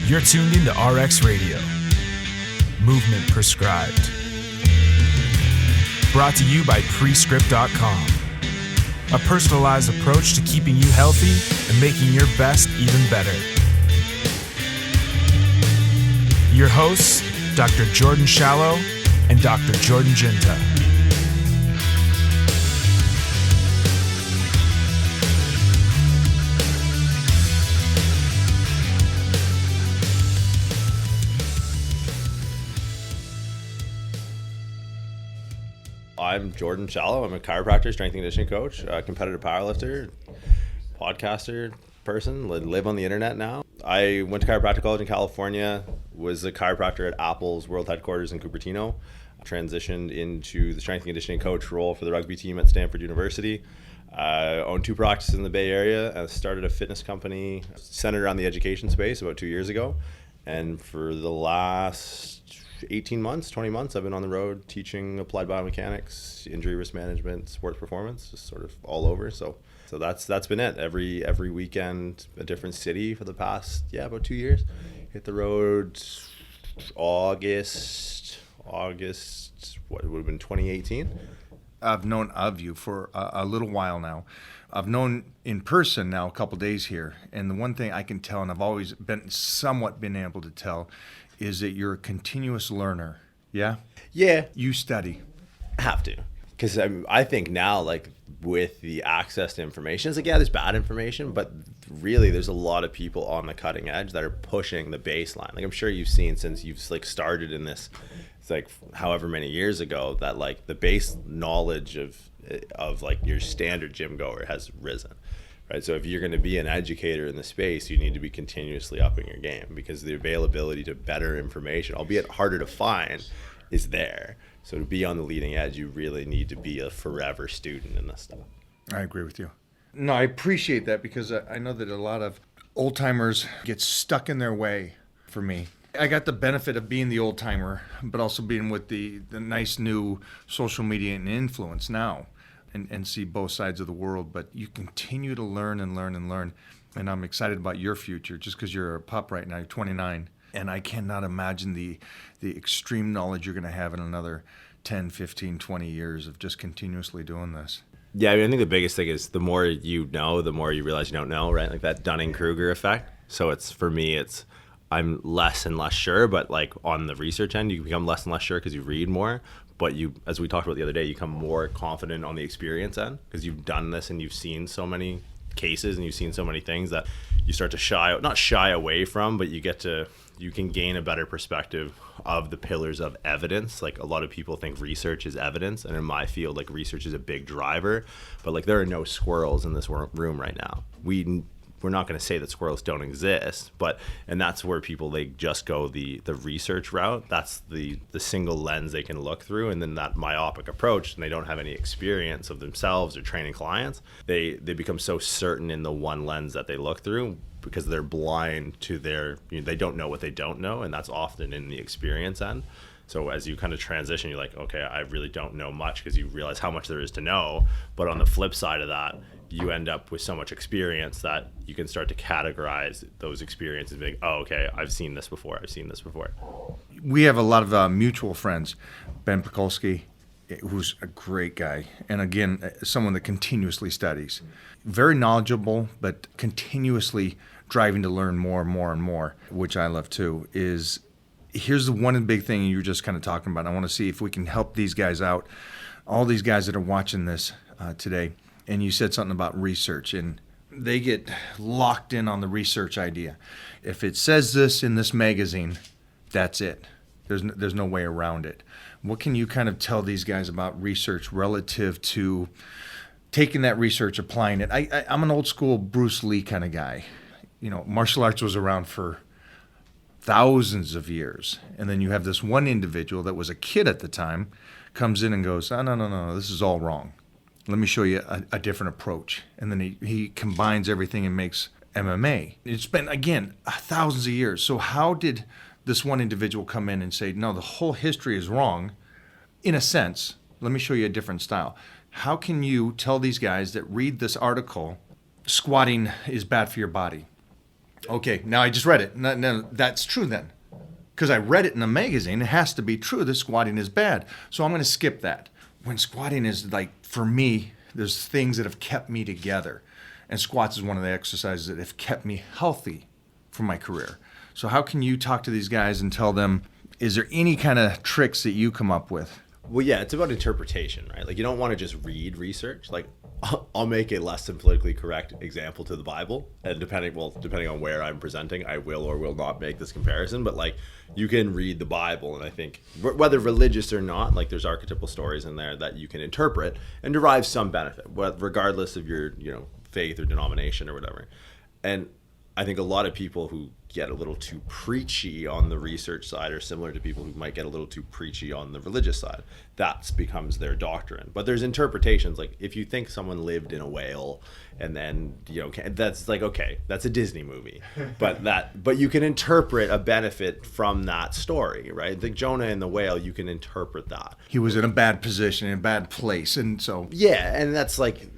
You're tuned into RX Radio. Movement prescribed. Brought to you by Prescript.com. A personalized approach to keeping you healthy and making your best even better. Your hosts, Dr. Jordan Shallow and Dr. Jordan Ginta. I'm Jordan Shallow. I'm a chiropractor, strength and conditioning coach, competitive powerlifter, podcaster person, live on the internet now. I went to chiropractic college in California, was a chiropractor at Apple's world headquarters in Cupertino, transitioned into the strength and conditioning coach role for the rugby team at Stanford University. Owned 2 practices in the Bay Area and started a fitness company centered around the education space about 2 years ago. And for the last 18 months, 20 months, I've been on the road teaching applied biomechanics, injury risk management, sports performance, just sort of all over. So that's been it. Every weekend, a different city for the past, about 2 years. Hit the road August, what would have been 2018. I've known of you for a little while now. I've known in person now a couple days here. And the one thing I can tell, and I've always been able to tell, is that you're a continuous learner. Yeah? Yeah. You study. Have to. Because I think now, like, with the access to information, it's like, there's bad information, but really there's a lot of people on the cutting edge that are pushing the baseline. Like, I'm sure you've seen since you've started in this, it's like however many years ago, that like the base knowledge of like your standard gym goer has risen. Right, so if you're going to be an educator in the space, you need to be continuously upping your game, because the availability to better information, albeit harder to find, is there. So to be on the leading edge, you really need to be a forever student in this stuff. I agree with you. No, I appreciate that, because I know that a lot of old timers get stuck in their way. For me, I got the benefit of being the old timer, but also being with the nice new social media and influence now. And see both sides of the world, but you continue to learn and learn and learn. And I'm excited about your future, just because you're a pup right now, you're 29, and I cannot imagine the extreme knowledge you're going to have in another 10, 15, 20 years of just continuously doing this. Yeah, I think the biggest thing is the more you know, the more you realize you don't know, right? Like that Dunning-Kruger effect. So for me, I'm less and less sure, but like on the research end, you become less and less sure because you read more. But you, as we talked about the other day, you become more confident on the experience end, because you've done this and you've seen so many cases and you've seen so many things that you start to not shy away from, but you can gain a better perspective of the pillars of evidence. Like, a lot of people think research is evidence, and in my field, like, research is a big driver, but like there are no squirrels in this room right now. We're not going to say that squirrels don't exist, and that's where people, they just go the research route. That's the single lens they can look through, and then that myopic approach, and they don't have any experience of themselves or training clients. They become so certain in the one lens that they look through, because they're blind to they don't know what they don't know, and that's often in the experience end. So as you kind of transition, you're like, okay, I really don't know much, because you realize how much there is to know. But on the flip side of that, you end up with so much experience that you can start to categorize those experiences and be like, oh, okay, I've seen this before. We have a lot of mutual friends. Ben Pekulski, who's a great guy, and again, someone that continuously studies. Very knowledgeable, but continuously driving to learn more and more and more, which I love too. Here's the one big thing you were just kind of talking about. I want to see if we can help these guys out, all these guys that are watching this today. And you said something about research, and they get locked in on the research idea. If it says this in this magazine, that's it. There's no way around it. What can you kind of tell these guys about research relative to taking that research, applying it? I'm an old school Bruce Lee kind of guy. You know, martial arts was around for thousands of years. And then you have this one individual that was a kid at the time, comes in and goes, oh, no, this is all wrong. Let me show you a different approach. And then he combines everything and makes MMA. It's been, again, thousands of years. So how did this one individual come in and say, no, the whole history is wrong? In a sense, let me show you a different style. How can you tell these guys that read this article, squatting is bad for your body? Okay, now I just read it. No, that's true then. Because I read it in a magazine, it has to be true that squatting is bad. So I'm going to skip that. When squatting is like, for me, there's things that have kept me together. And squats is one of the exercises that have kept me healthy for my career. So how can you talk to these guys and tell them, is there any kind of tricks that you come up with? Well, yeah, it's about interpretation, right? Like, you don't want to just read research. Like, I'll make a less than politically correct example to the Bible, and depending on where I'm presenting, I will or will not make this comparison. But like, you can read the Bible, and I think whether religious or not, like, there's archetypal stories in there that you can interpret and derive some benefit, regardless of your faith or denomination or whatever. And I think a lot of people who get a little too preachy on the research side are similar to people who might get a little too preachy on the religious side. That becomes their doctrine. But there's interpretations. Like, if you think someone lived in a whale and then, that's like, okay, that's a Disney movie. But you can interpret a benefit from that story, right? Like Jonah and the whale, you can interpret that. He was in a bad position, in a bad place, and so... Yeah, and that's like,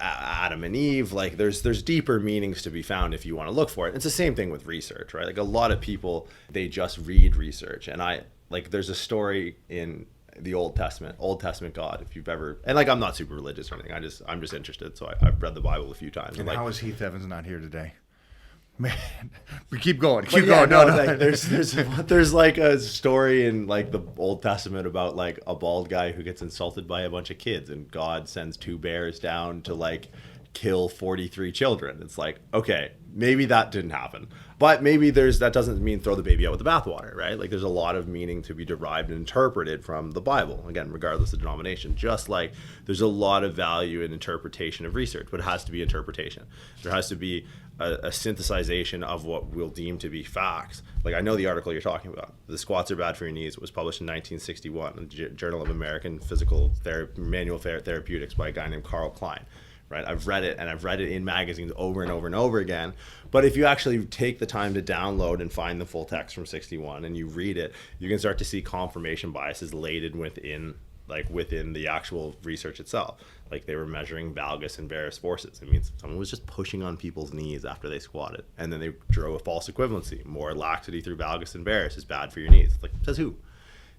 Adam and Eve. Like, there's deeper meanings to be found if you want to look for it. It's the same thing with research, right? Like, a lot of people, they just read research. And there's a story in the Old Testament God, if you've ever, and like, I'm not super religious or anything, I'm just interested, so I've read the Bible a few times. And like, how is Heath Evans not here today? Man, we keep going. No. Like, there's like a story in like the Old Testament about like a bald guy who gets insulted by a bunch of kids, and God sends 2 bears down to like kill 43 children. It's like, okay, maybe that didn't happen, but maybe that doesn't mean throw the baby out with the bathwater, right? Like, there's a lot of meaning to be derived and interpreted from the Bible, again, regardless of denomination. Just like there's a lot of value in interpretation of research, but it has to be interpretation. There has to be a synthesization of what we'll deem to be facts. Like, I know the article you're talking about, The Squats Are Bad for Your Knees. It was published in 1961 in the Journal of American Physical Manual Therapeutics by a guy named Carl Klein. Right, I've read it, and I've read it in magazines over and over and over again. But if you actually take the time to download and find the full text from 61 and you read it, you can start to see confirmation biases laden within the actual research itself. Like, they were measuring valgus and varus forces. It means someone was just pushing on people's knees after they squatted, and then they drew a false equivalency. More laxity through valgus and varus is bad for your knees. Like, says who?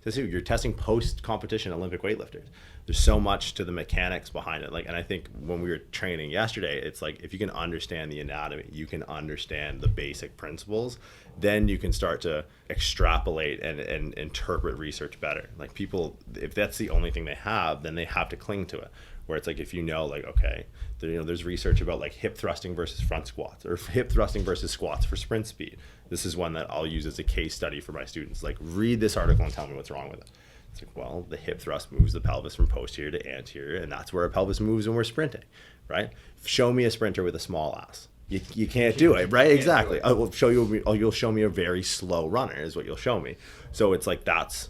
You're testing post-competition Olympic weightlifters. There's so much to the mechanics behind it. Like, and I think when we were training yesterday, it's like, if you can understand the anatomy, you can understand the basic principles, then you can start to extrapolate and interpret research better. Like, people, if that's the only thing they have, then they have to cling to it. Where it's like, if like, okay, there's research about like hip thrusting versus front squats, or hip thrusting versus squats for sprint speed. This is one that I'll use as a case study for my students. Like, read this article and tell me what's wrong with it. It's like, well, the hip thrust moves the pelvis from posterior to anterior, and that's where our pelvis moves when we're sprinting, right? Show me a sprinter with a small ass. You can't do it, right? Exactly. I will show you. You'll show me a very slow runner is what you'll show me. So it's like, that's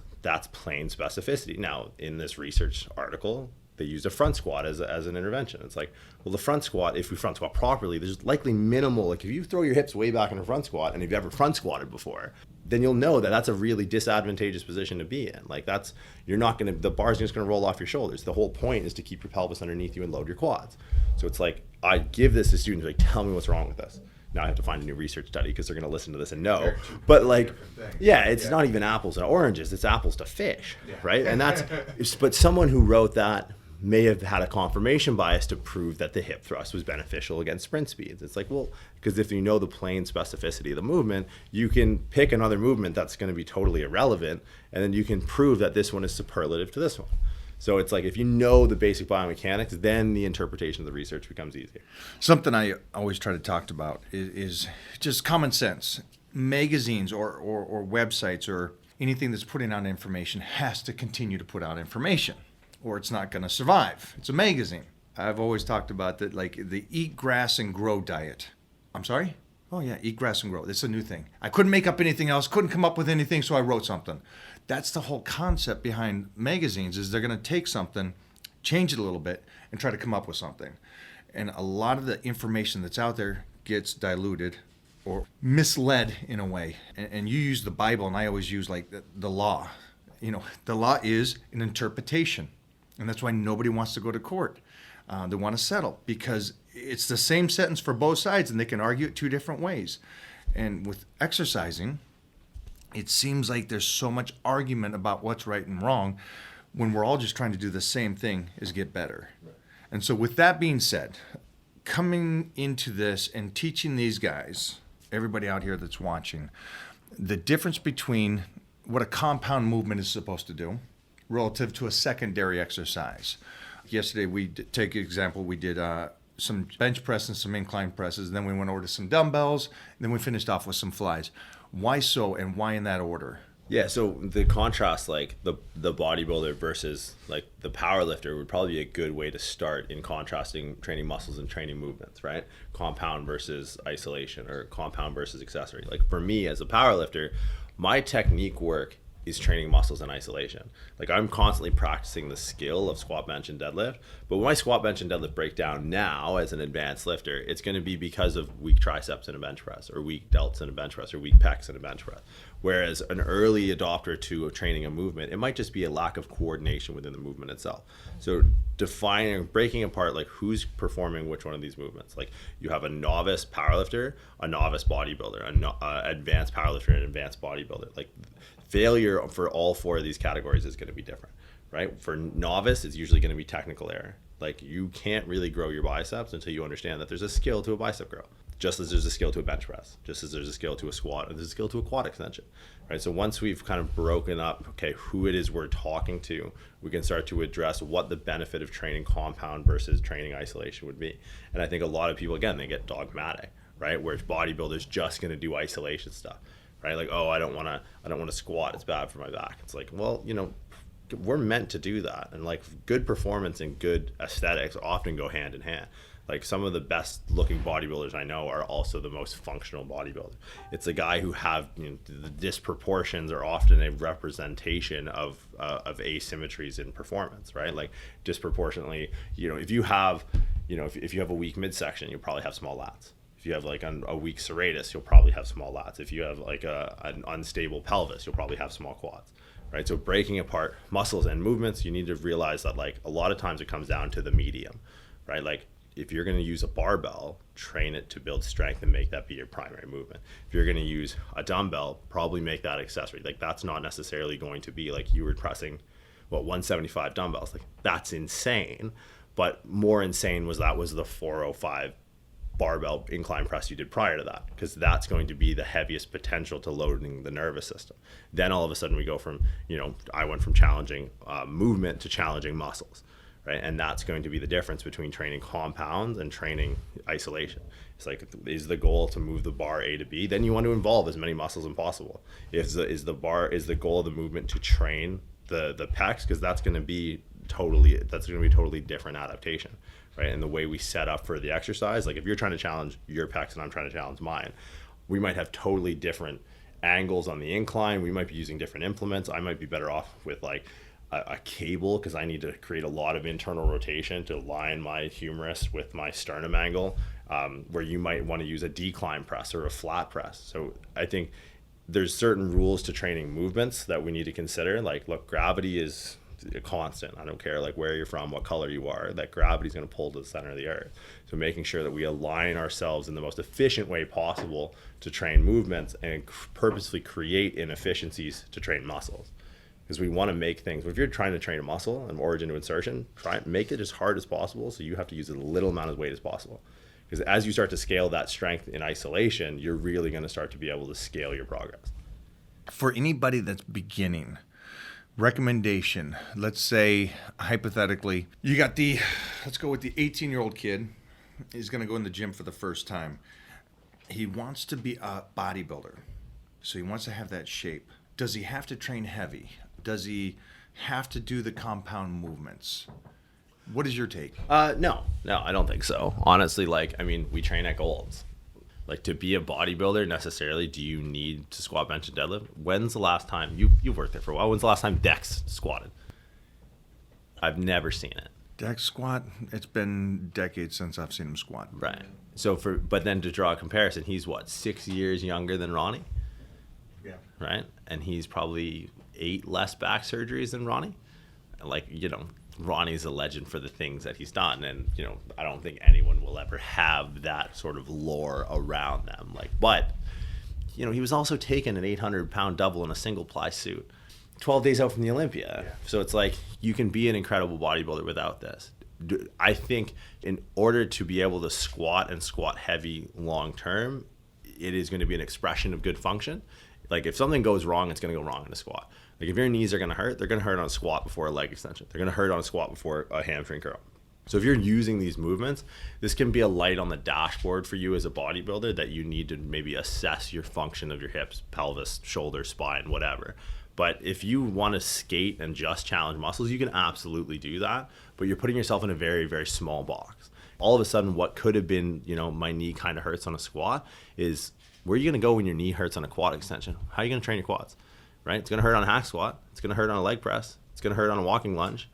plain specificity. Now, in this research article, they used a front squat as an intervention. It's like, well, the front squat, if we front squat properly, there's likely minimal, like, if you throw your hips way back in a front squat, and if you've ever front squatted before, then you'll know that that's a really disadvantageous position to be in. Like, the bar's just going to roll off your shoulders. The whole point is to keep your pelvis underneath you and load your quads. So it's like, I give this to students, like, tell me what's wrong with this. Now I have to find a new research study because they're going to listen to this and know. But like, it's not even apples and oranges. It's apples to fish, right? And but someone who wrote that may have had a confirmation bias to prove that the hip thrust was beneficial against sprint speeds. It's like, well, because if you know the plain specificity of the movement, you can pick another movement that's going to be totally irrelevant, and then you can prove that this one is superlative to this one. So it's like, if you know the basic biomechanics, then the interpretation of the research becomes easier. Something I always try to talk about is just common sense. Magazines or websites or anything that's putting out information has to continue to put out information, or it's not going to survive. It's a magazine. I've always talked about that, like the eat grass and grow diet. I'm sorry? Oh yeah, eat grass and grow. It's a new thing. I couldn't make up anything else, couldn't come up with anything, so I wrote something. That's the whole concept behind magazines, is they're going to take something, change it a little bit, and try to come up with something. And a lot of the information that's out there gets diluted or misled in a way. And you use the Bible, and I always use like the law. The law is an interpretation. And that's why nobody wants to go to court. They want to settle because it's the same sentence for both sides, and they can argue it two different ways. And with exercising, it seems like there's so much argument about what's right and wrong when we're all just trying to do the same thing, is get better. Right. And so with that being said, coming into this and teaching these guys, everybody out here that's watching, the difference between what a compound movement is supposed to do relative to a secondary exercise. Yesterday, take an example, we did some bench press and some incline presses, and then we went over to some dumbbells, and then we finished off with some flies. Why so, and why in that order? Yeah, so the contrast, like the bodybuilder versus like the powerlifter, would probably be a good way to start in contrasting training muscles and training movements, right? Compound versus isolation, or compound versus accessory. Like for me as a powerlifter, my technique work is training muscles in isolation. Like I'm constantly practicing the skill of squat, bench, and deadlift. But when my squat, bench, and deadlift break down now as an advanced lifter, it's going to be because of weak triceps in a bench press, or weak delts in a bench press, or weak pecs in a bench press. Whereas an early adopter to training a movement, it might just be a lack of coordination within the movement itself. So defining, breaking apart like who's performing which one of these movements. Like you have a novice powerlifter, a novice bodybuilder, an advanced powerlifter, and an advanced bodybuilder. Like failure for all four of these categories is going to be different, right? For novice, it's usually going to be technical error. Like you can't really grow your biceps until you understand that there's a skill to a bicep grow, just as there's a skill to a bench press, just as there's a skill to a squat, and there's a skill to a quad extension, right? So once we've kind of broken up, okay, who it is we're talking to, we can start to address what the benefit of training compound versus training isolation would be. And I think a lot of people, again, they get dogmatic, right? Where bodybuilders just going to do isolation stuff. Right, like, oh, I don't want to squat, it's bad for my back. It's like, well, you know, we're meant to do that, and like good performance and good aesthetics often go hand in hand. Like some of the best looking bodybuilders I know are also the most functional bodybuilders. It's a guy who have, you know, the disproportions are often a representation of asymmetries in performance, right? Like disproportionately, you know, if you have a weak midsection, you'll probably have small lats. If you have like a weak serratus, you'll probably have small lats. If you have like an unstable pelvis, you'll probably have small quads, right? So breaking apart muscles and movements, you need to realize that like a lot of times it comes down to the medium, right? Like if you're going to use a barbell, train it to build strength and make that be your primary movement. If you're going to use a dumbbell, probably make that accessory. Like that's not necessarily going to be like you were pressing, 175 dumbbells. Like that's insane. But more insane was the 405 barbell incline press you did prior to that, because that's going to be the heaviest potential to loading the nervous system. Then all of a sudden we go from, I went from challenging movement to challenging muscles, right? And that's going to be the difference between training compounds and training isolation. It's like, is the goal to move the bar A to B? Then you want to involve as many muscles as possible. Is the goal of the movement to train the pecs? Because that's going to be totally different adaptation. Right, and the way we set up for the exercise, like if you're trying to challenge your pecs and I'm trying to challenge mine, we might have totally different angles on the incline. We might be using different implements. I might be better off with like a cable because I need to create a lot of internal rotation to align my humerus with my sternum angle, where you might want to use a decline press or a flat press. So I think there's certain rules to training movements that we need to consider. Like, look, gravity is a constant. I don't care like where you're from, what color you are, that gravity is going to pull to the center of the earth. So making sure that we align ourselves in the most efficient way possible to train movements and purposely create inefficiencies to train muscles. Because we want to make things, if you're trying to train a muscle, an origin to insertion, try and make it as hard as possible so you have to use as little amount of weight as possible. Because as you start to scale that strength in isolation, you're really going to start to be able to scale your progress. For anybody that's beginning, recommendation, let's say hypothetically let's go with the 18-year-old kid. He's going to go in the gym for the first time. He wants to be a bodybuilder, so he wants to have that shape. Does he have to train heavy? Does he have to do the compound movements? What is your take? No, I don't think so. Honestly, we train at Gold's. Like, to be a bodybuilder, necessarily, do you need to squat, bench, and deadlift? When's the last time, you've worked there for a while, when's the last time Dex squatted? I've never seen it. Dex squat, it's been decades since I've seen him squat. Right. So but then to draw a comparison, he's 6 years younger than Ronnie? Yeah. Right? And he's probably 8 less back surgeries than Ronnie. Ronnie's a legend for the things that he's done, and I don't think anyone will ever have that sort of lore around them. But he was also taking an 800-pound double in a single ply suit 12 days out from the Olympia. Yeah. So it's like, you can be an incredible bodybuilder without this. I think in order to be able to squat and squat heavy long term, it is going to be an expression of good function. Like, if something goes wrong, it's going to go wrong in a squat. Like, if your knees are going to hurt, they're going to hurt on a squat before a leg extension. They're going to hurt on a squat before a hamstring curl. So if you're using these movements, this can be a light on the dashboard for you as a bodybuilder that you need to maybe assess your function of your hips, pelvis, shoulder, spine, whatever. But if you want to skate and just challenge muscles, you can absolutely do that. But you're putting yourself in a very, very small box. All of a sudden, what could have been, my knee kind of hurts on a squat is, where are you going to go when your knee hurts on a quad extension? How are you going to train your quads? Right? It's going to hurt on a hack squat. It's going to hurt on a leg press. It's going to hurt on a walking lunge.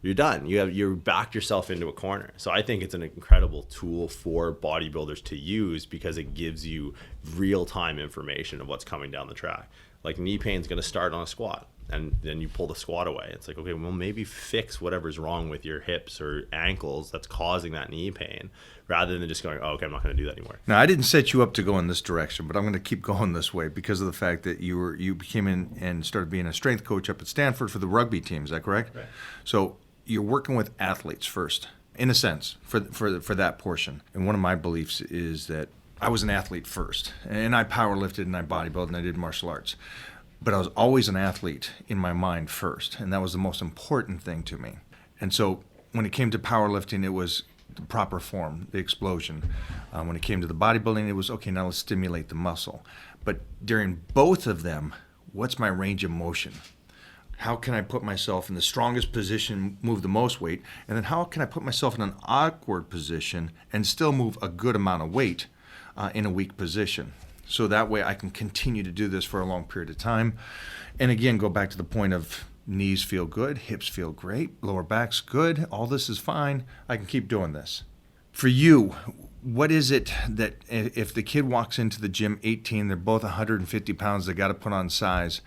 You're done. You're backed yourself into a corner. So I think it's an incredible tool for bodybuilders to use, because it gives you real-time information of what's coming down the track. Like, knee pain is going to start on a squat, and then you pull the squat away. It's like, okay, well, maybe fix whatever's wrong with your hips or ankles that's causing that knee pain, rather than just going, oh, okay, I'm not going to do that anymore. Now, I didn't set you up to go in this direction, but I'm going to keep going this way because of the fact that you came in and started being a strength coach up at Stanford for the rugby team. Is that correct? Right. So you're working with athletes first, in a sense, for that portion. And one of my beliefs is that I was an athlete first, and I powerlifted and I bodybuilded and I did martial arts. But I was always an athlete in my mind first, and that was the most important thing to me. And so when it came to powerlifting, it was the proper form, the explosion. When it came to the bodybuilding, it was, okay, now let's stimulate the muscle. But during both of them, what's my range of motion? How can I put myself in the strongest position, move the most weight? And then how can I put myself in an awkward position and still move a good amount of weight in a weak position? So that way I can continue to do this for a long period of time. And again, go back to the point of knees feel good, hips feel great, lower back's good, all this is fine. I can keep doing this. For you, what is it that if the kid walks into the gym 18, they're both 150 pounds, they got to put on size,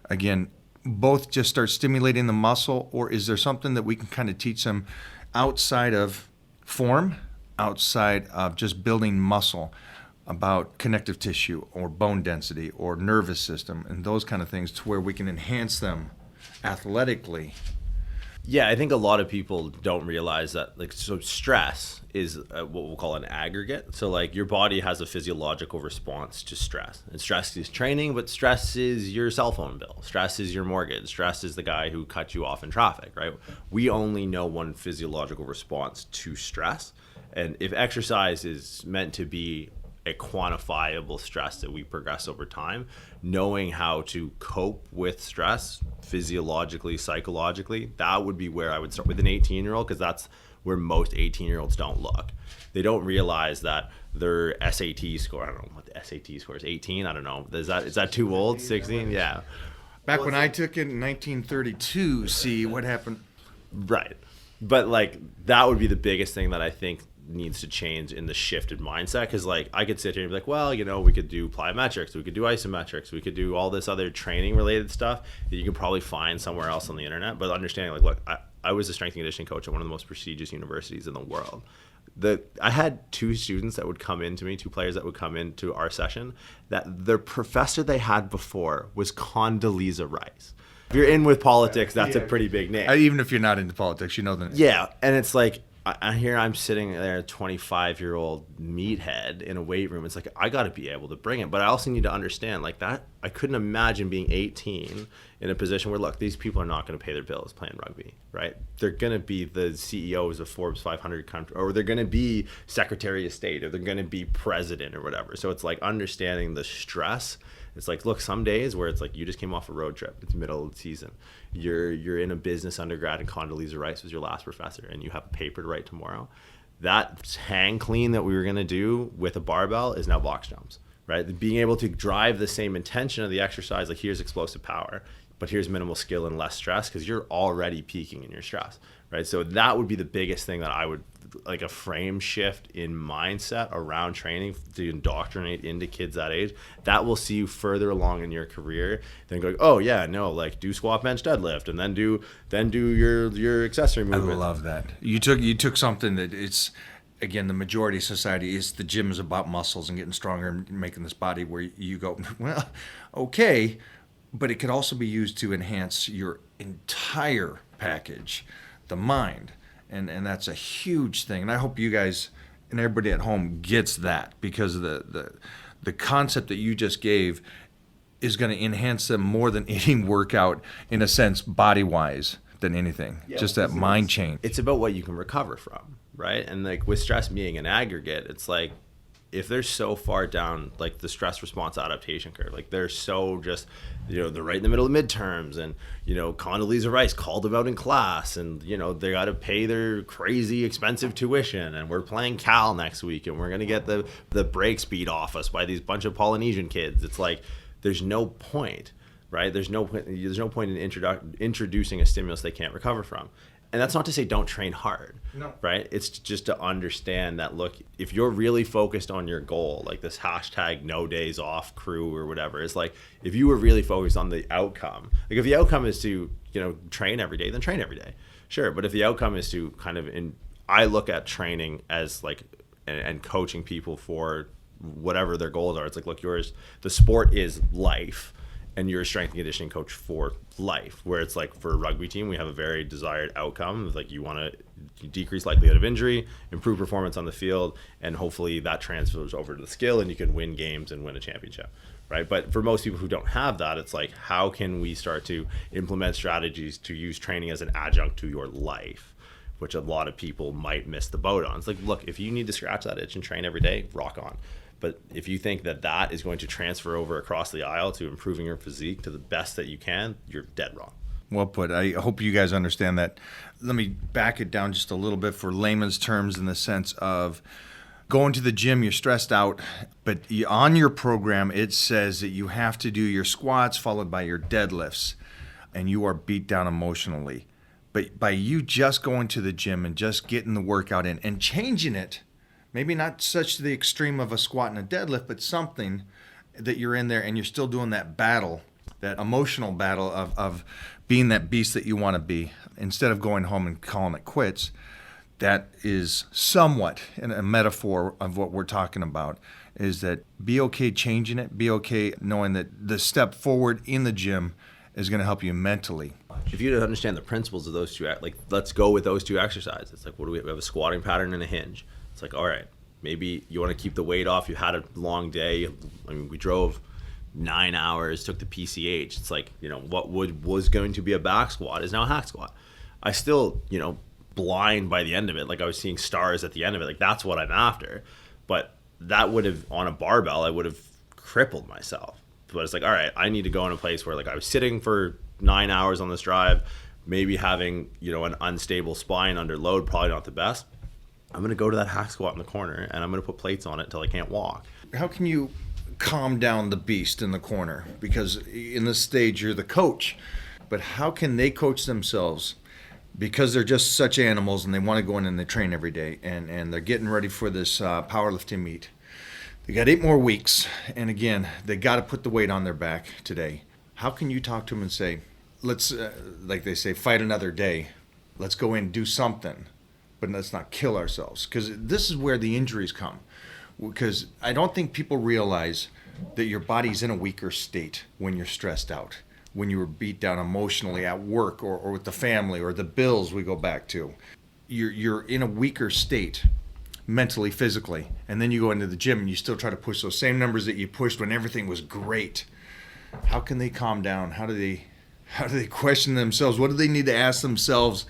again, both just start stimulating the muscle, or is there something that we can kind of teach them outside of form, outside of just building muscle, about connective tissue or bone density or nervous system and those kind of things, to where we can enhance them athletically? Yeah, I think a lot of people don't realize that, so stress is what we'll call an aggregate. So your body has a physiological response to stress. And stress is training, but stress is your cell phone bill. Stress is your mortgage. Stress is the guy who cut you off in traffic, right? We only know one physiological response to stress. And if exercise is meant to be a quantifiable stress that we progress over time, knowing how to cope with stress physiologically, psychologically, that would be where I would start with an 18-year-old, because that's where most 18-year-olds don't look. They don't realize that their SAT score, I don't know what the SAT score is, 18? I don't know. Is that too old? 16? Yeah. Back when I took it in 1932, see what happened. Right. But that would be the biggest thing that I think needs to change in the shifted mindset, because I could sit here and be like, well, we could do plyometrics, we could do isometrics, we could do all this other training related stuff that you can probably find somewhere else on the internet. But understanding look, I was a strength and conditioning coach at one of the most prestigious universities in the world. I had two players that would come into our session, that their professor they had before was Condoleezza Rice. If you're in with politics, that's a pretty big name. Even if you're not into politics, you know the name. Yeah, and it's I'm sitting there, a 25-year-old meathead in a weight room. It's I got to be able to bring it. But I also need to understand that I couldn't imagine being 18 in a position where, look, these people are not going to pay their bills playing rugby, right? They're going to be the CEOs of Forbes 500 country, or they're going to be Secretary of State, or they're going to be president or whatever. So it's understanding the stress. It's look, some days where it's you just came off a road trip. It's middle of the season. You're in a business undergrad, and Condoleezza Rice was your last professor, and you have a paper to write tomorrow. That hang clean that we were going to do with a barbell is now box jumps, right? Being able to drive the same intention of the exercise, here's explosive power, but here's minimal skill and less stress, because you're already peaking in your stress, right? So that would be the biggest thing that I would, a frame shift in mindset around training to indoctrinate into kids that age. That will see you further along in your career than going, oh yeah, no, do squat, bench, deadlift, and then do your accessory movement. I love that. You took something that again, the majority of society is the gym is about muscles and getting stronger and making this body where you go, well, okay, but it could also be used to enhance your entire package, the mind. And that's a huge thing. And I hope you guys and everybody at home gets that, because the concept that you just gave is going to enhance them more than any workout, in a sense, body-wise, than anything. Yeah, just that mind change. It's about what you can recover from, right? And like with stress being an aggregate, it's like if they're so far down like the stress response adaptation curve, like they're so just, they're right in the middle of midterms, and Condoleezza Rice called them out in class, and they got to pay their crazy expensive tuition, and we're playing Cal next week, and we're gonna get the brakes beat off us by these bunch of Polynesian kids. It's like there's no point. Right? There's no point in introducing a stimulus they can't recover from. And that's not to say don't train hard. No. Right? It's just to understand that, look, if you're really focused on your goal, like this hashtag no days off crew or whatever, it's like if you were really focused on the outcome, like if the outcome is to, train every day, then train every day. Sure. But if the outcome is to I look at training as like, and coaching people for whatever their goals are. It's like, look, the sport is life. And you're a strength and conditioning coach for life, where it's like for a rugby team, we have a very desired outcome. It's like you want to decrease likelihood of injury, improve performance on the field, and hopefully that transfers over to the skill and you can win games and win a championship, right? But for most people who don't have that, it's like, how can we start to implement strategies to use training as an adjunct to your life, which a lot of people might miss the boat on. It's like, look, if you need to scratch that itch and train every day, rock on. But if you think that is going to transfer over across the aisle to improving your physique to the best that you can, you're dead wrong. Well put. I hope you guys understand that. Let me back it down just a little bit for layman's terms, in the sense of going to the gym, you're stressed out, but on your program it says that you have to do your squats followed by your deadlifts, and you are beat down emotionally. But by you just going to the gym and just getting the workout in and changing it, maybe not such to the extreme of a squat and a deadlift, but something that you're in there and you're still doing that battle, that emotional battle of being that beast that you want to be, instead of going home and calling it quits. That is somewhat a metaphor of what we're talking about, is that be okay changing it, be okay knowing that the step forward in the gym is going to help you mentally. If you don't understand the principles of those two, like let's go with those two exercises. It's like, what do we have? A squatting pattern and a hinge. It's like, all right, maybe you want to keep the weight off. You had a long day. I mean, we drove 9 hours, took the PCH. It's like, what was going to be a back squat is now a hack squat. I still, blind by the end of it. Like I was seeing stars at the end of it. Like that's what I'm after. But that would have, on a barbell, I would have crippled myself. But it's like, all right, I need to go in a place where like I was sitting for 9 hours on this drive, maybe having, an unstable spine under load, probably not the best. I'm going to go to that hack squat in the corner and I'm going to put plates on it until I can't walk. How can you calm down the beast in the corner? Because in this stage, you're the coach. But how can they coach themselves? Because they're just such animals and they want to go in and they train every day. And they're getting ready for this powerlifting meet. They got 8 more weeks. And again, they got to put the weight on their back today. How can you talk to them and say, let's, like they say, fight another day. Let's go in and do something. But let's not kill ourselves, because this is where the injuries come. Because I don't think people realize that your body's in a weaker state when you're stressed out, when you were beat down emotionally at work or with the family or the bills we go back to. You're in a weaker state mentally, physically, and then you go into the gym and you still try to push those same numbers that you pushed when everything was great. How can they calm down? How do they question themselves? What do they need to ask themselves?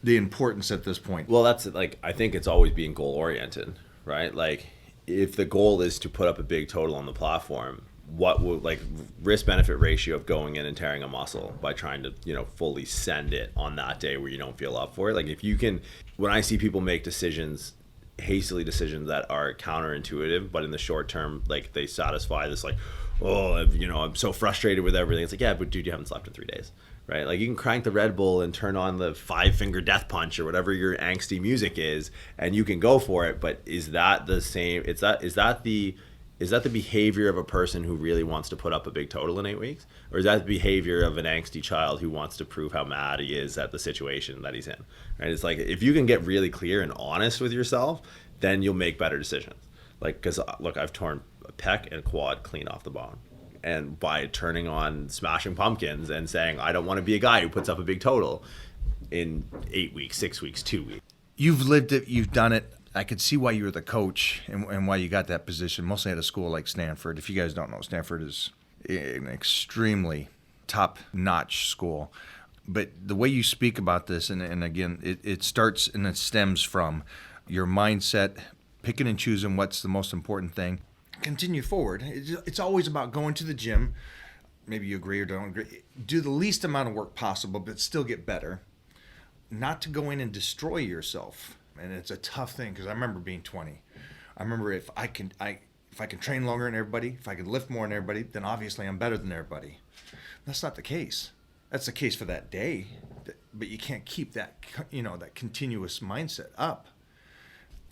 The importance at this point? Well, that's like, I think it's always being goal oriented, right? Like if the goal is to put up a big total on the platform, what would like risk benefit ratio of going in and tearing a muscle by trying to, fully send it on that day where you don't feel up for it? Like if you can, when I see people make hastily decisions that are counterintuitive, but in the short term, like they satisfy this like, I'm so frustrated with everything. It's like, yeah, but dude, you haven't slept in 3 days. Right? Like you can crank the Red Bull and turn on the 5-finger death punch or whatever your angsty music is, and you can go for it. But is that the same? Is that the is that the behavior of a person who really wants to put up a big total in 8 weeks? Or is that the behavior of an angsty child who wants to prove how mad he is at the situation that he's in? Right? It's like, if you can get really clear and honest with yourself, then you'll make better decisions. Like, because look, I've torn a pec and quad clean off the bone. And by turning on Smashing Pumpkins and saying, I don't want to be a guy who puts up a big total in 8 weeks, 6 weeks, 2 weeks. You've lived it, you've done it. I could see why you were the coach and why you got that position, mostly at a school like Stanford. If you guys don't know, Stanford is an extremely top-notch school. But the way you speak about this, and again, it starts and it stems from your mindset, picking and choosing what's the most important thing. Continue forward. It's always about going to the gym. Maybe you agree or don't agree. Do the least amount of work possible, but still get better. Not to go in and destroy yourself. And it's a tough thing, because I remember being 20. I remember if I can train longer than everybody, if I can lift more than everybody, then obviously I'm better than everybody. That's not the case. That's the case for that day, but you can't keep that, that continuous mindset up.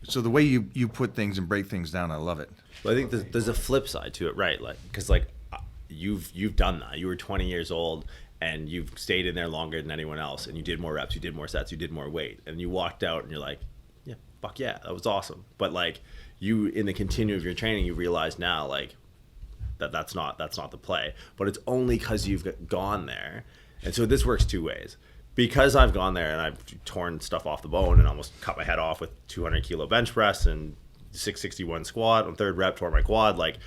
So the way you put things and break things down, I love it. Well, I think there's a flip side to it, right? Like, because you've done that. You were 20 years old. And you've stayed in there longer than anyone else, and you did more reps, you did more sets, you did more weight, and you walked out and you're like, yeah, fuck yeah, that was awesome. But like, you, in the continuum of your training, you realize now like that's not the play. But it's only because you've gone there. And so this works two ways. Because I've gone there and I've torn stuff off the bone and almost cut my head off with 200 kilo bench press and 661 squat on third rep, tore my quad. Like,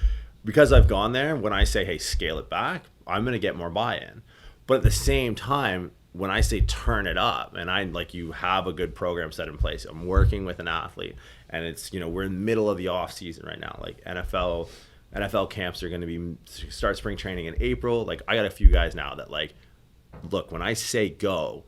because I've gone there, when I say, hey, scale it back, I'm gonna get more buy-in. But at the same time, when I say turn it up, and you have a good program set in place, I'm working with an athlete, and it's, we're in the middle of the off season right now. Like, NFL camps are going to start spring training in April. Like, I got a few guys now that like, look, when I say go,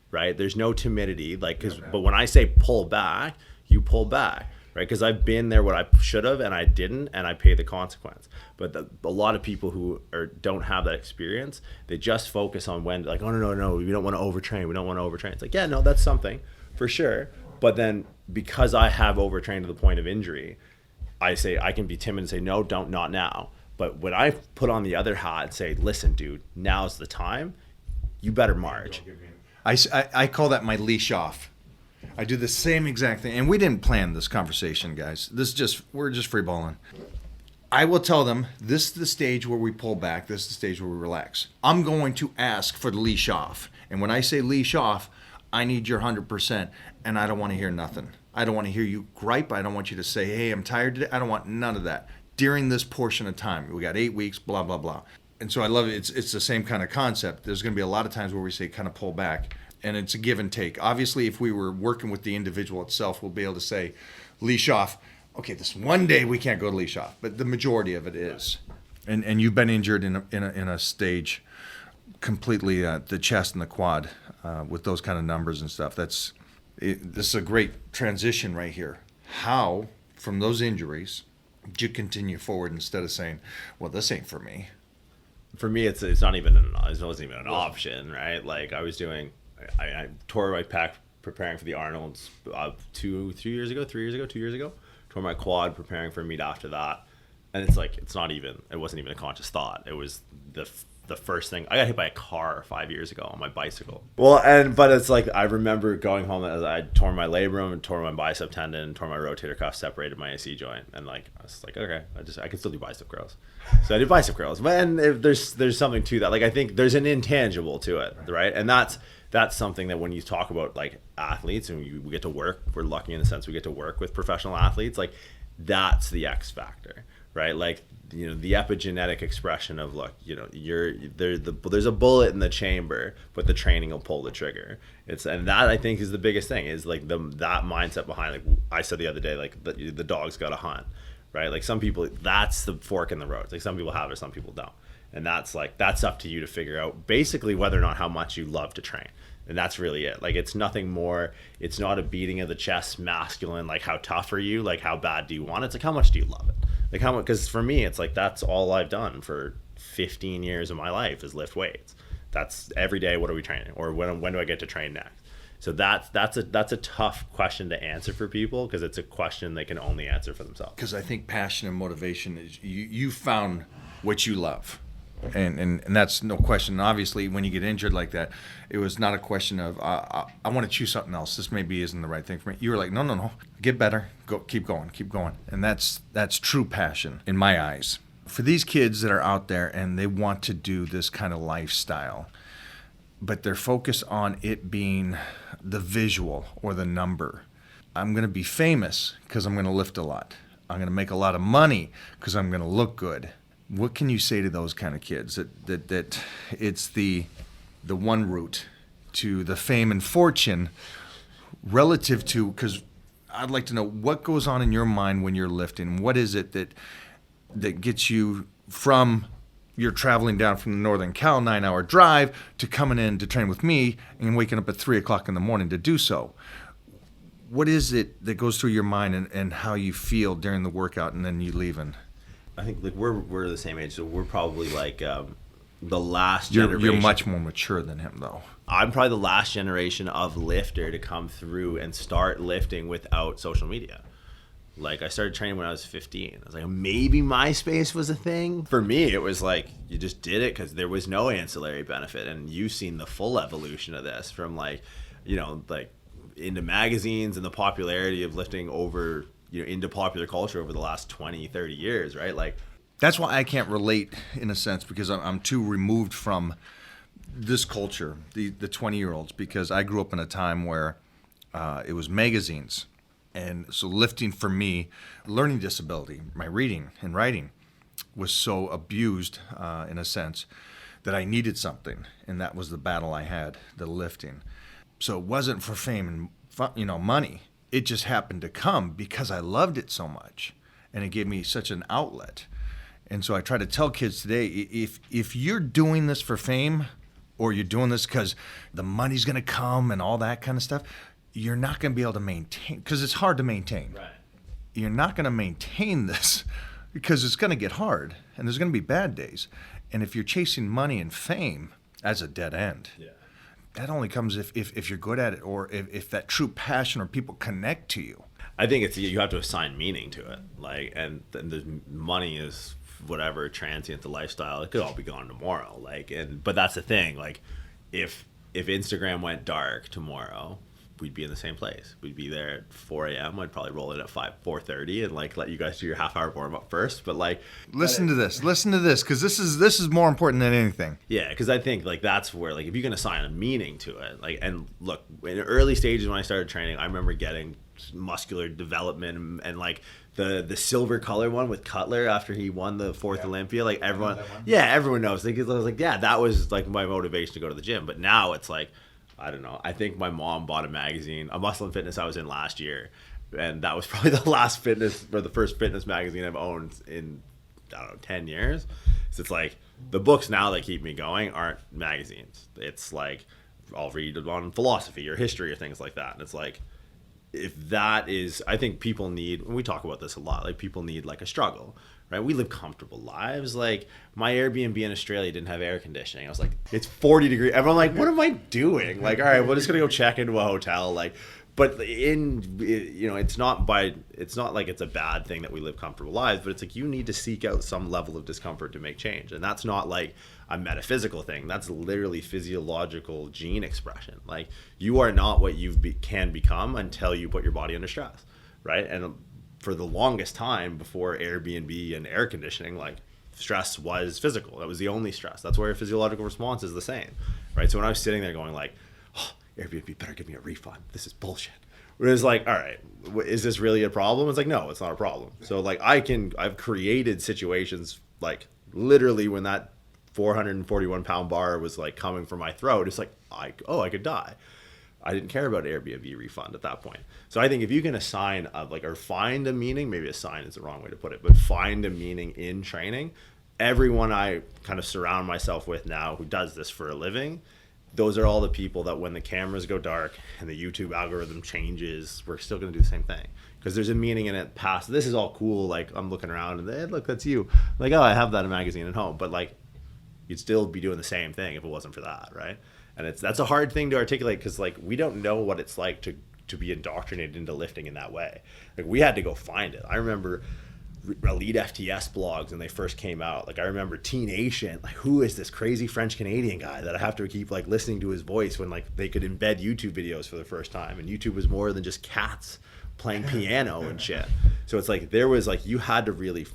right? There's no timidity, but when I say pull back, you pull back. Right, because I've been there what I should have and I didn't, and I pay the consequence. But a lot of people who don't have that experience, they just focus on when, like, oh no, we don't want to overtrain. It's like, yeah, no, that's something for sure. But then because I have overtrained to the point of injury, I can be timid and say, no, not now. But when I put on the other hat and say, listen, dude, now's the time, you better march. I call that my leash off. I do the same exact thing, and we didn't plan this conversation, guys. We're just free balling. I will tell them, this is the stage where we pull back, this is the stage where we relax. I'm going to ask for the leash off, and when I say leash off, I need your 100%, and I don't want to hear nothing. I don't want to hear you gripe. I don't want you to say, hey, I'm tired today. I don't want none of that. During this portion of time, we got 8 weeks, blah, blah, blah. And so I love it. It's the same kind of concept. There's going to be a lot of times where we say kind of pull back. And it's a give and take. Obviously, if we were working with the individual itself, we'll be able to say, leash off. Okay, this one day we can't go to leash off, but the majority of it is. And you've been injured in a stage completely, the chest and the quad, with those kind of numbers and stuff. This is a great transition right here. How, from those injuries, did you continue forward instead of saying, well, this ain't for me? For me, it wasn't even an option, right? Like, I tore my pec preparing for the Arnolds 2 years ago. Tore my quad preparing for a meet after that. And it's like, it wasn't even a conscious thought. It was the first thing. I got hit by a car 5 years ago on my bicycle. Well, but it's like, I remember going home as I tore my labrum and tore my bicep tendon, tore my rotator cuff, separated my AC joint. And like, I was like, okay, I can still do bicep curls. So I did bicep curls. And there's something to that. Like, I think there's an intangible to it, right? And that's something that when you talk about like athletes and we get to work, we're lucky in the sense we get to work with professional athletes, like that's the X factor, right? Like, the epigenetic expression of, look, there's a bullet in the chamber, but the training will pull the trigger. And that, I think, is the biggest thing, is like that mindset behind, like I said the other day, like the dog's got to hunt, right? Like, some people, that's the fork in the road. Like, some people have it, some people don't. And that's up to you to figure out basically whether or not how much you love to train. And that's really it. Like, it's nothing more. It's not a beating of the chest, masculine, like how tough are you? Like, how bad do you want it? It's like, how much do you love it? Like, how much? Because for me, it's like, that's all I've done for 15 years of my life is lift weights. That's every day. What are we training? Or when do I get to train next? So that's a tough question to answer for people, because it's a question they can only answer for themselves. Because I think passion and motivation is you found what you love. And that's no question. And obviously, when you get injured like that, it was not a question of I want to choose something else. This maybe isn't the right thing for me. You were like, no, get better, keep going. And that's true passion in my eyes. For these kids that are out there and they want to do this kind of lifestyle, but they're focused on it being the visual or the number. I'm going to be famous because I'm going to lift a lot. I'm going to make a lot of money because I'm going to look good. What can you say to those kind of kids that it's the one route to the fame and fortune relative to, because I'd like to know what goes on in your mind when you're lifting. What is it that gets you from you're traveling down from the Northern Cal 9-hour drive to coming in to train with me and waking up at 3 o'clock in the morning to do so? What is it that goes through your mind and how you feel during the workout and then you leaving? I think like we're the same age, so we're probably like the last generation. You're much more mature than him, though. I'm probably the last generation of lifter to come through and start lifting without social media. Like, I started training when I was 15. I was like, maybe MySpace was a thing. For me, it was like, you just did it because there was no ancillary benefit. And you've seen the full evolution of this from like, like into magazines and the popularity of lifting over, into popular culture over the last 20, 30 years, right? Like, that's why I can't relate in a sense, because I'm too removed from this culture, the 20-year-olds, because I grew up in a time where it was magazines. And so lifting for me, learning disability, my reading and writing was so abused in a sense that I needed something. And that was the battle I had, the lifting. So it wasn't for fame and money. It just happened to come because I loved it so much. And it gave me such an outlet. And so I try to tell kids today, if you're doing this for fame or you're doing this because the money's going to come and all that kind of stuff, you're not going to be able to maintain, because it's hard to maintain. right. You're not going to maintain this because it's going to get hard and there's going to be bad days. And if you're chasing money and fame, that's a dead end. Yeah. That only comes if you're good at it, or if that true passion or people connect to you. I think you have to assign meaning to it. Like, and the money is whatever, transient, the lifestyle, it could all be gone tomorrow. Like, but that's the thing. Like, if Instagram went dark tomorrow, we'd be in the same place. We'd be there at 4 a.m. I'd probably roll in at 4:30 and like let you guys do your half-hour warm-up first. But like, listen to this, because this is more important than anything. Yeah, because I think like that's where, like, if you can assign a meaning to it, like, and look, in the early stages when I started training, I remember getting muscular development and like the silver color one with Cutler after he won the fourth Olympia. Like, everyone knows. Like, I was like, yeah, that was like my motivation to go to the gym. But now it's like, I don't know. I think my mom bought a magazine, a Muscle and Fitness I was in last year, and that was probably the first fitness magazine I've owned in, 10 years. So it's like the books now that keep me going aren't magazines. It's like I'll read on philosophy or history or things like that. And it's like, if that is, I think people need, and we talk about this a lot, like people need like a struggle. Right, we live comfortable lives. Like, my Airbnb in Australia didn't have air conditioning. I was like, it's 40 degrees. Everyone like, what am I doing? Like, all right, we're just gonna go check into a hotel. Like, but it's not like it's a bad thing that we live comfortable lives. But it's like you need to seek out some level of discomfort to make change, and that's not like a metaphysical thing. That's literally physiological gene expression. Like, you are not what you can become until you put your body under stress, right? And for the longest time before Airbnb and air conditioning, like, stress was physical. That was the only stress. That's where your physiological response is the same, right? So when I was sitting there going like, oh, Airbnb better give me a refund. This is bullshit. It was like, all right, is this really a problem? It's like, no, it's not a problem. So like I've created situations like literally when that 441 pound bar was like coming from my throat, it's like, I could die. I didn't care about Airbnb refund at that point. So I think if you can assign or find a meaning, maybe assign is the wrong way to put it, but find a meaning in training. Everyone I kind of surround myself with now who does this for a living, those are all the people that when the cameras go dark and the YouTube algorithm changes, we're still going to do the same thing. Because there's a meaning in it past, this is all cool, like I'm looking around and hey, look, that's you. Like, oh, I have that magazine at home. But like, you'd still be doing the same thing if it wasn't for that, right? And that's a hard thing to articulate because like we don't know what it's like to be indoctrinated into lifting in that way. Like we had to go find it. I remember Elite FTS blogs when they first came out. Like I remember Teen Nation, like who is this crazy French Canadian guy that I have to keep like listening to his voice when like they could embed YouTube videos for the first time, and YouTube was more than just cats playing piano and shit. So it's like there was like you had to really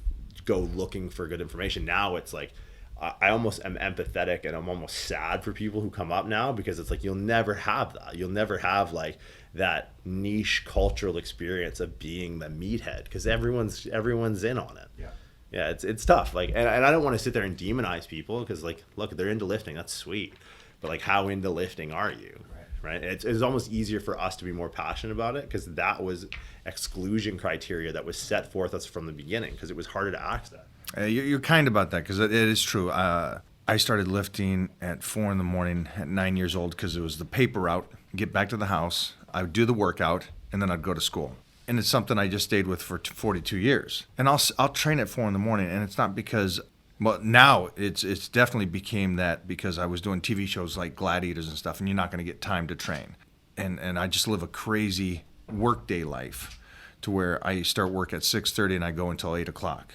go looking for good information. Now it's like I almost am empathetic and I'm almost sad for people who come up now because it's like you'll never have that. You'll never have like that niche cultural experience of being the meathead because everyone's in on it. Yeah, it's tough. Like, and I don't want to sit there and demonize people because like, look, they're into lifting. That's sweet, but like, how into lifting are you? Right? It's almost easier for us to be more passionate about it because that was exclusion criteria that was set forth us from the beginning because it was harder to access. You're kind about that because it is true. I started lifting at 4 a.m. at 9 years old because it was the paper route. Get back to the house, I would do the workout, and then I'd go to school. And it's something I just stayed with for 42 years. And I'll train at 4 a.m, and it's not because, well, now it's definitely became that because I was doing TV shows like Gladiators and stuff, and you're not going to get time to train. And I just live a crazy workday life to where I start work at 6:30 and I go until 8 o'clock.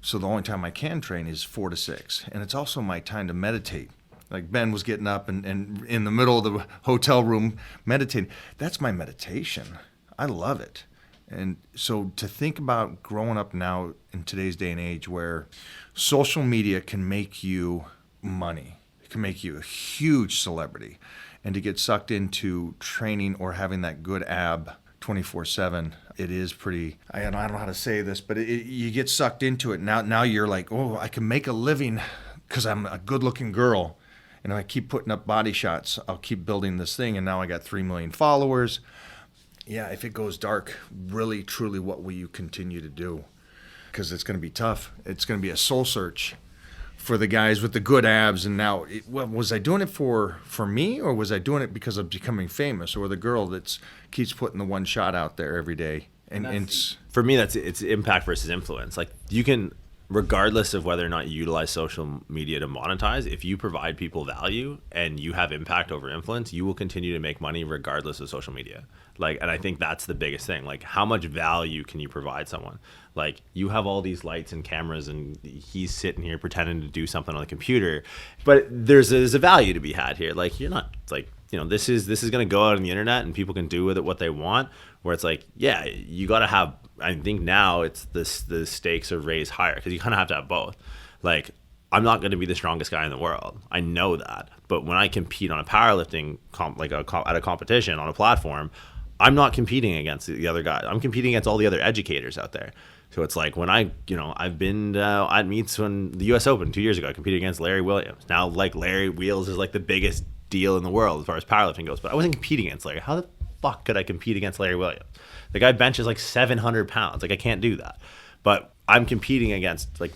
So the only time I can train is 4 to 6. And it's also my time to meditate. Like Ben was getting up and in the middle of the hotel room meditating. That's my meditation. I love it. And so to think about growing up now in today's day and age where social media can make you money, it can make you a huge celebrity, and to get sucked into training or having that good ab 24/7, it is pretty, I don't know how to say this, but you get sucked into it. Now you're like, oh, I can make a living because I'm a good-looking girl. And if I keep putting up body shots, I'll keep building this thing. And now I got 3 million followers. Yeah, if it goes dark, really, truly, what will you continue to do? Because it's going to be tough. It's going to be a soul search for the guys with the good abs. And now, was I doing it for me, or was I doing it because of becoming famous, or the girl that keeps putting the one shot out there every day? And it's for me, it's impact versus influence. Like you can, regardless of whether or not you utilize social media to monetize, if you provide people value and you have impact over influence, you will continue to make money regardless of social media. Like, and I think that's the biggest thing. Like, how much value can you provide someone? Like, you have all these lights and cameras and he's sitting here pretending to do something on the computer, but there's a value to be had here. Like, you're not like, you know, this is going to go out on the internet and people can do with it what they want, where it's like, yeah, you got to have, I think now it's the stakes are raised higher because you kind of have to have both. Like, I'm not going to be the strongest guy in the world. I know that. But when I compete on a powerlifting at a competition on a platform, I'm not competing against the other guys. I'm competing against all the other educators out there. So it's like when I've been at meets when the US Open 2 years ago, I competed against Larry Williams. Now, like, Larry Wheels is like the biggest deal in the world as far as powerlifting goes, but I wasn't competing against Larry. How the fuck could I compete against Larry Williams? The guy benches like 700 pounds. Like, I can't do that. But I'm competing against like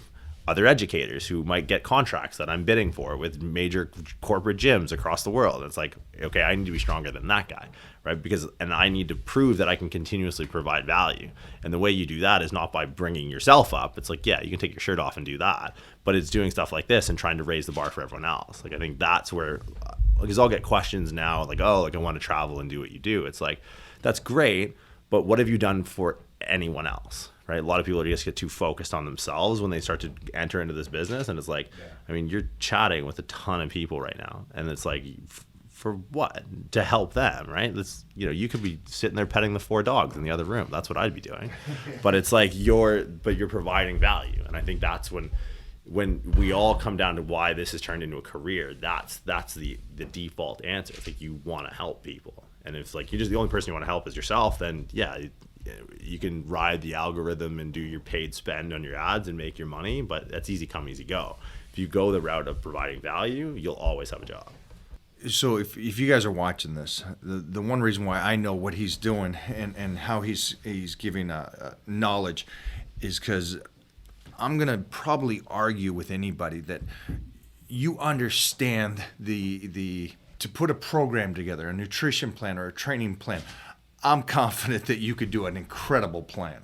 other educators who might get contracts that I'm bidding for with major corporate gyms across the world. It's like, okay, I need to be stronger than that guy, right? And I need to prove that I can continuously provide value. And the way you do that is not by bringing yourself up. It's like, yeah, you can take your shirt off and do that, but it's doing stuff like this and trying to raise the bar for everyone else. Like, I think that's where, because I'll get questions now like, oh, like I want to travel and do what you do. It's like, that's great, but what have you done for anyone else? Right? A lot of people just get too focused on themselves when they start to enter into this business. And it's like, I mean, you're chatting with a ton of people right now. And it's like, for what? To help them, right? That's, you know, you could be sitting there petting the 4 dogs in the other room. That's what I'd be doing. But it's like you're providing value. And I think that's when we all come down to why this has turned into a career, that's the default answer. It's like you want to help people. And if like you're just the only person you want to help is yourself, then yeah, you can ride the algorithm and do your paid spend on your ads and make your money, but that's easy come, easy go. If you go the route of providing value, you'll always have a job. So if you guys are watching this, the one reason why I know what he's doing and how he's giving knowledge is because I'm going to probably argue with anybody that you understand the to put a program together, a nutrition plan or a training plan. I'm confident that you could do an incredible plan.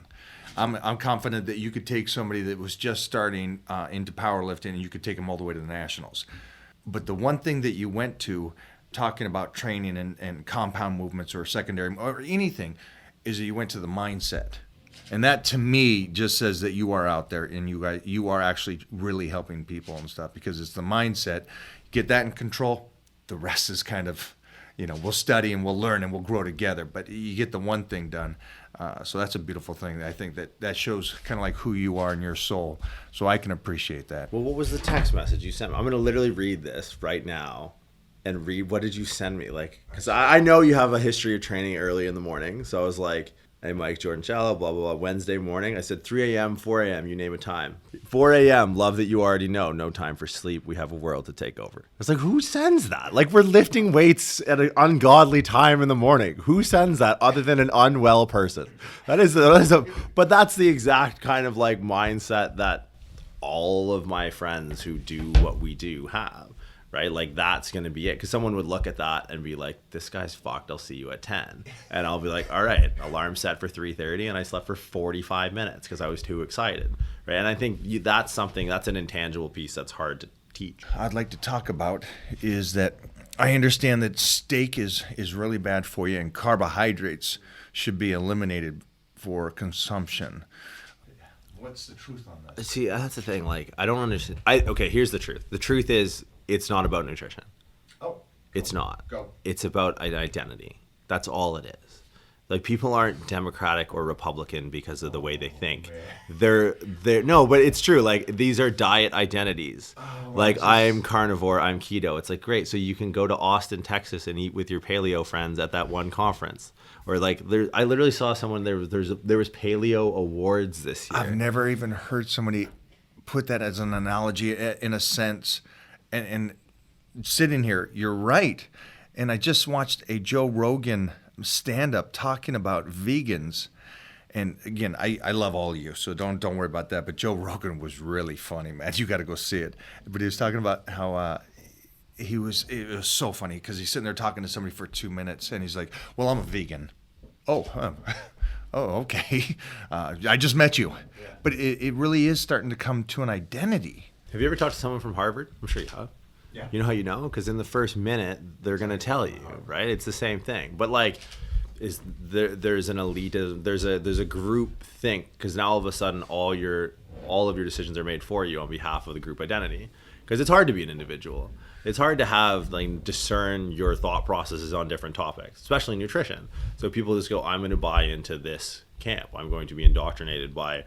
I'm confident that you could take somebody that was just starting into powerlifting and you could take them all the way to the nationals. But the one thing that you went to talking about training and compound movements or secondary or anything is that you went to the mindset. And that to me just says that you are out there and you are actually really helping people and stuff, because it's the mindset. Get that in control. The rest is kind of, we'll study and we'll learn and we'll grow together. But you get the one thing done. So that's a beautiful thing. I think that shows kind of like who you are in your soul. So I can appreciate that. Well, what was the text message you sent me? I'm going to literally read this right now and read. What did you send me? Like, because I know you have a history of training early in the morning. So I was like, hey, Mike, Jordan Shallow, blah, blah, blah. Wednesday morning. I said 3 a.m., 4 a.m., you name a time. 4 a.m., love that you already know. No time for sleep. We have a world to take over. I was like, who sends that? Like, we're lifting weights at an ungodly time in the morning. Who sends that other than an unwell person? But that's the exact kind of like mindset that all of my friends who do what we do have. Right? Like, that's going to be it. Because someone would look at that and be like, this guy's fucked. I'll see you at 10. And I'll be like, all right, alarm set for 3:30. And I slept for 45 minutes because I was too excited. Right? And I think that's an intangible piece that's hard to teach. I'd like to talk about is that I understand that steak is really bad for you and carbohydrates should be eliminated for consumption. What's the truth on that? See, that's the thing. Like, I don't understand. Okay, here's the truth. The truth is, it's not about nutrition. Oh. It's not. Go. It's about an identity. That's all it is. Like, people aren't Democratic or Republican because of the way they think. They're no, but it's true. Like, these are diet identities. Like, I'm carnivore, I'm keto. It's like, great. So you can go to Austin, Texas and eat with your paleo friends at that one conference. Or like, I literally saw someone, there was paleo awards this year. I've never even heard somebody put that as an analogy in a sense. And sitting here, you're right. And I just watched a Joe Rogan stand-up talking about vegans. And again, I love all of you, so don't worry about that. But Joe Rogan was really funny, man. You got to go see it. But he was talking about how it was so funny because he's sitting there talking to somebody for 2 minutes, and he's like, "Well, I'm a vegan." Oh, okay. I just met you. Yeah. But it really is starting to come to an identity. Have you ever talked to someone from Harvard? I'm sure you have. Yeah. You know how you know? Because in the first minute, they're going to tell you, right? It's the same thing. But like, there's an elite, there's a group think, because now all of a sudden all of your decisions are made for you on behalf of the group identity. Because it's hard to be an individual. It's hard to have discern your thought processes on different topics, especially nutrition. So people just go, I'm going to buy into this camp. I'm going to be indoctrinated by,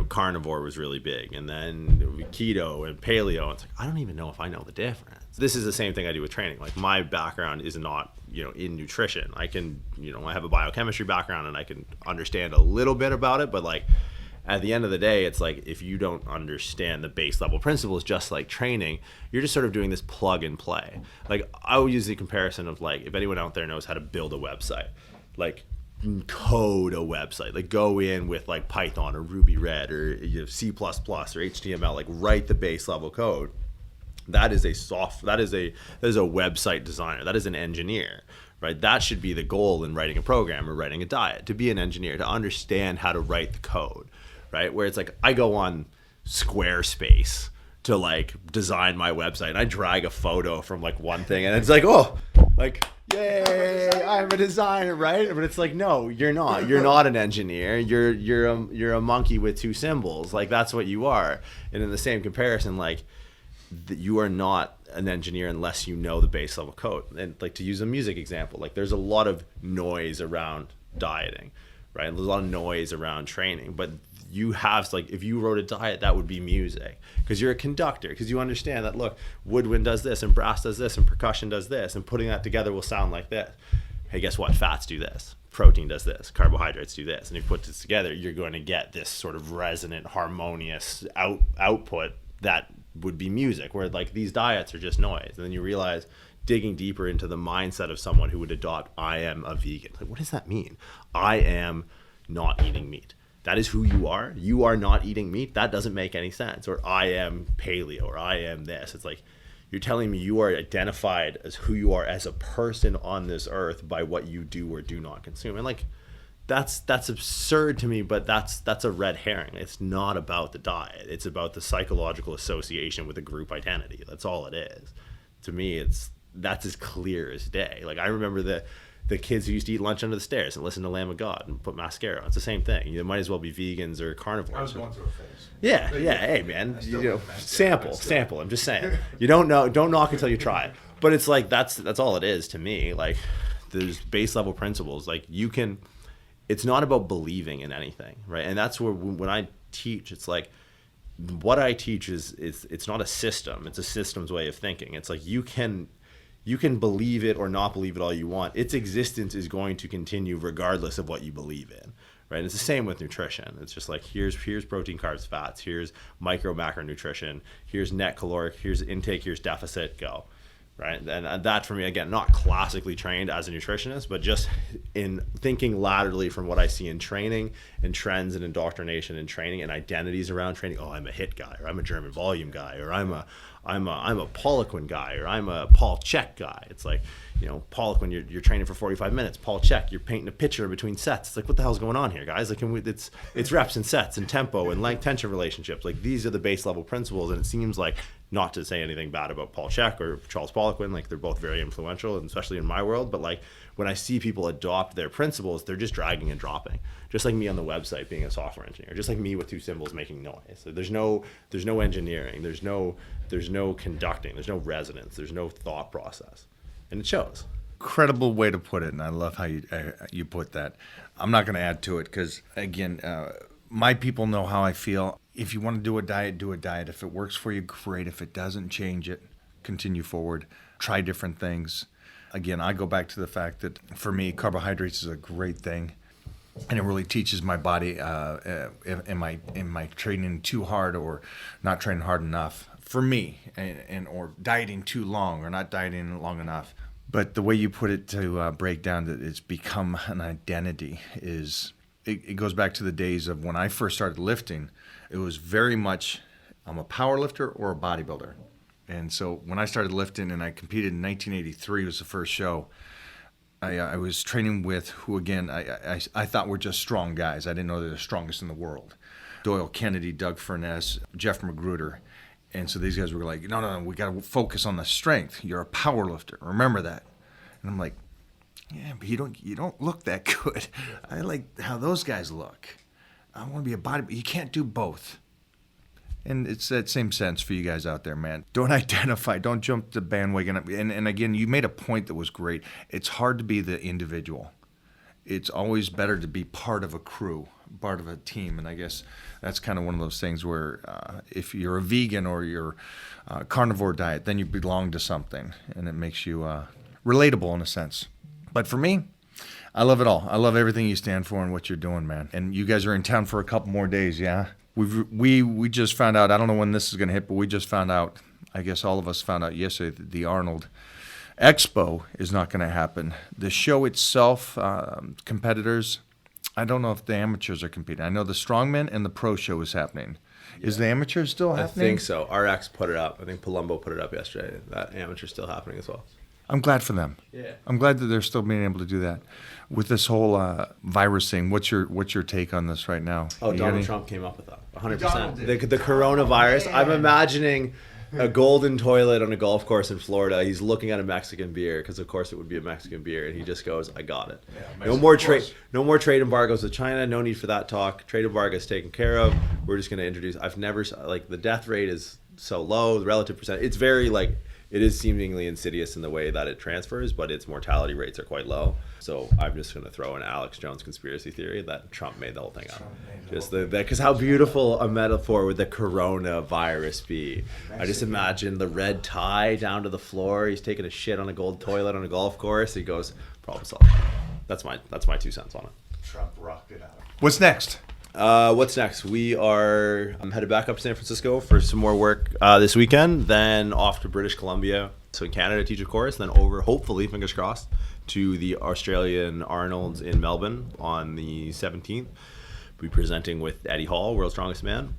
carnivore was really big, and then keto and paleo. It's like, I don't even know if I know the difference. This is the same thing I do with training. Like, my background is not, in nutrition. I can, I have a biochemistry background and I can understand a little bit about it, but like, at the end of the day, it's like, if you don't understand the base level principles, just like training, you're just sort of doing this plug and play. Like, I would use the comparison of like, if anyone out there knows how to build a website, like code a website, like go in with like Python or Ruby Red or C++ or HTML, like write the base level code. That is a website designer. That is an engineer. Right? That should be the goal in writing a program or writing a diet, to be an engineer, to understand how to write the code. Right? Where it's like, I go on Squarespace to like design my website and I drag a photo from like one thing and it's like, oh, like, yay, I'm a designer, right? But it's like, no, you're not. You're not an engineer. You're a monkey with two symbols. Like, that's what you are. And in the same comparison, like, you are not an engineer unless you know the base level code. And like, to use a music example, like, there's a lot of noise around dieting, right? There's a lot of noise around training, but you have, like, if you wrote a diet, that would be music, because you're a conductor, because you understand that, look, woodwind does this and brass does this and percussion does this, and putting that together will sound like this. Hey, guess what? Fats do this, protein does this, carbohydrates do this, and if you put this together, you're going to get this sort of resonant, harmonious output that would be music, where like these diets are just noise. And then you realize, digging deeper into the mindset of someone who would adopt, I am a vegan. Like, what does that mean? I am not eating meat. That is who you are. You are not eating meat. That doesn't make any sense. Or I am paleo, or I am this. It's like, you're telling me you are identified as who you are as a person on this earth by what you do or do not consume. And like, that's absurd to me, but that's a red herring. It's not about the diet. It's about the psychological association with a group identity. That's all it is. To me, it's that's as clear as day. Like I remember the kids who used to eat lunch under the stairs and listen to Lamb of God and put mascara on. It's the same thing. You might as well be vegans or carnivores. I was going through a phase. Yeah. Hey, man. Sample. I'm just saying. You don't knock until you try. But it's like that's all it is to me. Like there's base level principles. Like it's not about believing in anything, right? And that's where when I teach, it's like what I teach is it's not a system. It's a system's way of thinking. It's like you can believe it or not believe it all you want. Its existence is going to continue regardless of what you believe in, right? And it's the same with nutrition. It's just like here's protein, carbs, fats. Here's micro, macro nutrition. Here's net caloric. Here's intake. Here's deficit. Go, right? And that for me, again, not classically trained as a nutritionist, but just in thinking laterally from what I see in training and trends and indoctrination and training and identities around training. Oh, I'm a HIIT guy, or I'm a German volume guy, or I'm a Poliquin guy, or I'm a Paul Chek guy. It's like, Poliquin, you're training for 45 minutes. Paul Chek, you're painting a picture between sets. It's like, what the hell's going on here, guys? Like, it's reps and sets and tempo and length tension relationships. Like, these are the base level principles. And it seems like, not to say anything bad about Paul Chek or Charles Poliquin, like they're both very influential, and especially in my world. But like when I see people adopt their principles, they're just dragging and dropping. Just like me on the website being a software engineer, just like me with two symbols making noise. So there's no engineering, there's no conducting, there's no resonance, there's no thought process, and it shows. Incredible way to put it, and I love how you put that. I'm not going to add to it because, again, my people know how I feel. If you want to do a diet, do a diet. If it works for you, great. If it doesn't, change it. Continue forward. Try different things. Again, I go back to the fact that for me, carbohydrates is a great thing, and it really teaches my body, am I training too hard or not training hard enough for me, and or dieting too long or not dieting long enough. But the way you put it to break down that it's become an identity is, it goes back to the days of when I first started lifting. It was very much, I'm a power lifter or a bodybuilder. And so when I started lifting and I competed in 1983, was the first show, I was training with who, again, I thought were just strong guys. I didn't know they're the strongest in the world. Doyle Kennedy, Doug Furness, Jeff Magruder. And so these guys were like, no, we got to focus on the strength. You're a power lifter. Remember that. And I'm like, yeah, but you don't look that good. I like how those guys look. I want to be a bodybuilder. You can't do both. And it's that same sense for you guys out there, man. Don't identify. Don't jump the bandwagon. And again, you made a point that was great. It's hard to be the individual. It's always better to be part of a crew, part of a team. And I guess that's kind of one of those things where if you're a vegan or you're a carnivore diet, then you belong to something. And it makes you relatable in a sense. But for me, I love it all. I love everything you stand for and what you're doing, man. And you guys are in town for a couple more days, yeah? We just found out, I don't know when this is going to hit, but we just found out, I guess all of us found out yesterday, that the Arnold Expo is not going to happen. The show itself, competitors, I don't know if the amateurs are competing. I know the strongman and the pro show is happening. Yeah. Is the amateur still happening? I think so. RX put it up. I think Palumbo put it up yesterday. That amateur's still happening as well. I'm glad for them. Yeah. I'm glad that they're still being able to do that. With this whole virus thing, what's your take on this right now? Oh, Donald Trump came up with that. 100%. The coronavirus. I'm imagining a golden toilet on a golf course in Florida. He's looking at a Mexican beer because, of course, it would be a Mexican beer, and he just goes, "I got it." Yeah, no more trade embargoes with China. No need for that talk. Trade embargo is taken care of. We're just going to introduce. I've never the death rate is so low. The relative percent. It's very it is seemingly insidious in the way that it transfers, but its mortality rates are quite low. So I'm just going to throw an Alex Jones conspiracy theory that Trump made the whole thing up. Just because how beautiful a metaphor would the coronavirus be? I just imagine the red tie down to the floor. He's taking a shit on a gold toilet on a golf course. He goes, problem solved. That's my 2 cents on it. Trump rocked it out. What's next? What's next? We are headed back up to San Francisco for some more work this weekend, then off to British Columbia, so in Canada to teach a course, then over, hopefully, fingers crossed, to the Australian Arnold's in Melbourne on the 17th. We'll be presenting with Eddie Hall, World's Strongest Man,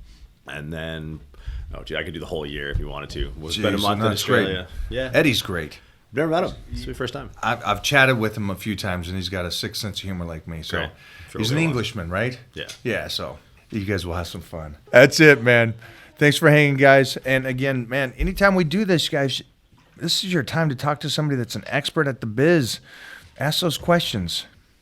and then, I could do the whole year if you wanted to. We'll spend a month in Australia. Great. Yeah, Eddie's great. I've never met him. It's my first time. I've chatted with him a few times, and he's got a sixth sense of humor like me. So he's an Englishman, right? Yeah. Yeah, so you guys will have some fun. That's it, man. Thanks for hanging, guys. And again, man, anytime we do this, guys, This is your time to talk to somebody that's an expert at the biz. Ask those questions.